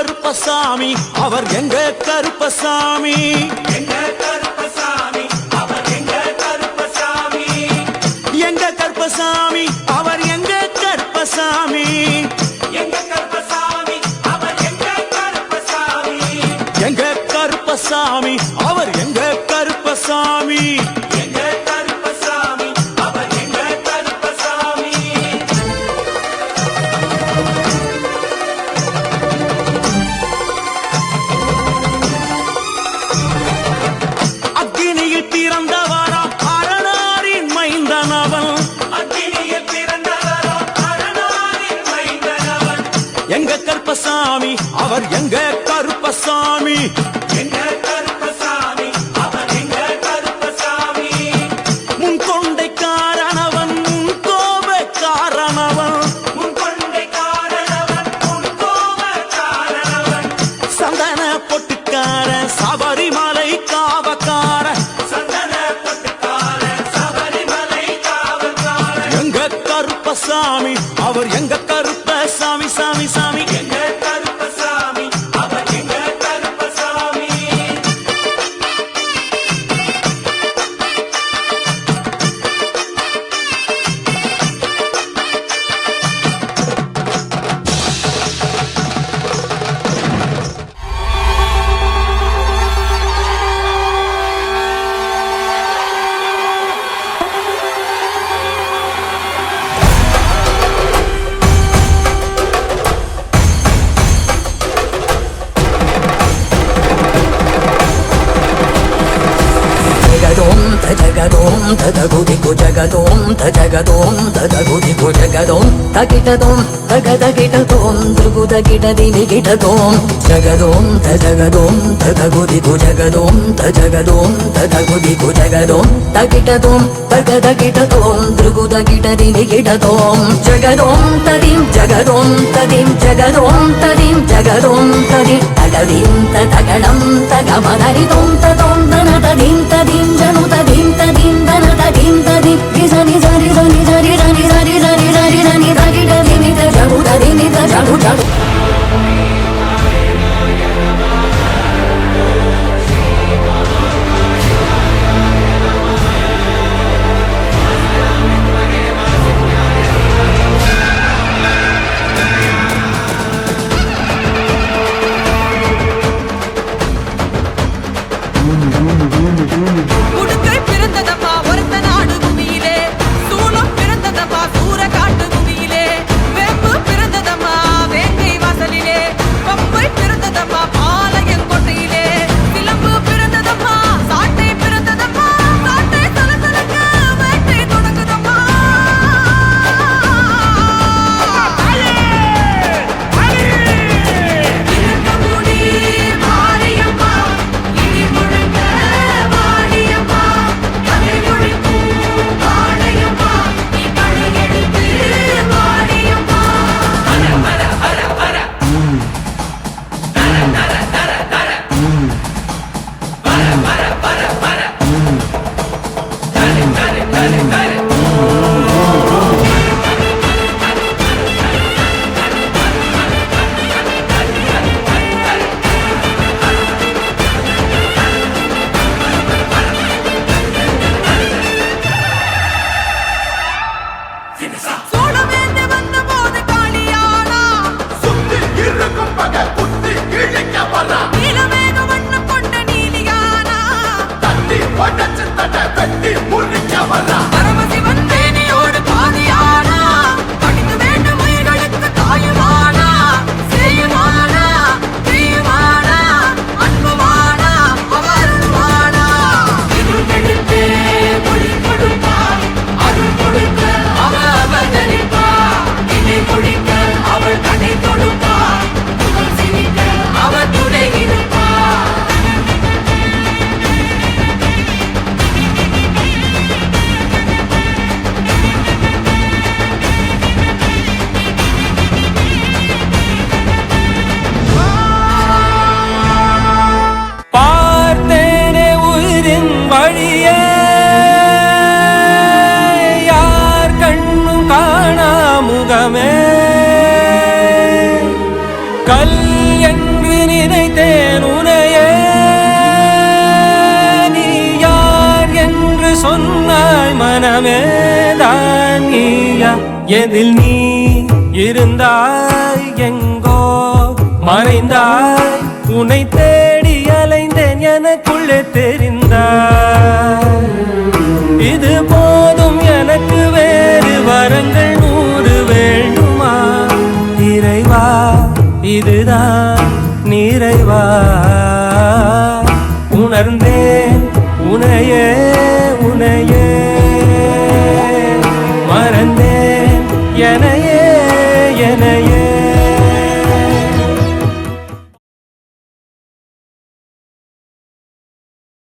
கருப்பசாமி அவர் எங்க கருப்பசாமி எங்க கருப்பசாமி அவர் எங்க கருப்பசாமி எங்க கருப்பசாமி அவர் எங்க கருப்பசாமி எங்க கருப்பசாமி அவர் எங்க கருப்பசாமி எங்க கருப்பசாமி அவர் எங்க கருப்பசாமி எங்க கருப்பசாமி அவர் எங்க கருப்பசாமி அக்கினியில் பிறந்தவரா அரணாரின் மைந்தனவன் அக்கினியில் பிறந்தவரோ அரணாரின் மைந்தனவன் எங்க கருப்பசாமி அவர் எங்க கருப்பசாமி எங்க கருப்பசாமி அவர் எங்க கருப்பசாமி முன் கொண்டை காரணவன் முன் கோப காரணவன் உன் கொண்டை காரணவன் உன் கோப காரணவன் சந்தன பொட்டுக்கார சபரிமலை காவக்கார சந்தன பொட்டுக்கார சபரிமலை காவல்காரன் எங்க கருப்பசாமி அவர் எங்க கருப்பசாமி சாமி சாமி எங்க கருப்பசாமி அவர் எங்க கருப்பசாமி జగదోం తదగుదికు జగదోం తజగదోం తదగుదికు జగదోం తగిటదోం తగదగిటదోం దృగుదగిటదిని గిటదోం జగదోం తజగదోం తదగుదికు జగదోం తజగదోం తదగుదికు జగదోం తగిటదోం తగదగిటదోం దృగుదగిటదిని గిటదోం జగదోం తదిం జగదోం తదిం జగదోం తదిం జగదోం తది తగదిం తగడం తగమదరిదోం తదోం దన తదిం తదిం జను తదిం తదిం దన తదిం తదిం నిజని జని జని జని జని జని జని జని జని తగిట దిమిత జగు తదిమిత జగు జగు உடுக்கை பிறந்ததப்பா ஒருத்த நாடு பூமியிலே சூளம் பிறந்ததப்பா சூற காட்டு பூமியிலே வேம்பு பிறந்ததம்மா வேங்கை எதில் நீ இருந்தாய் எங்கோ மறைந்தாய் உன்னை தேடி அலைந்தேன் எனக்குள்ளே தெரிந்தாய் இது போதும் எனக்கு வேறு வரங்கள் 100 வேண்டுமா இறைவா இதுதான் நிறைவா உணர்ந்தேன் உனையே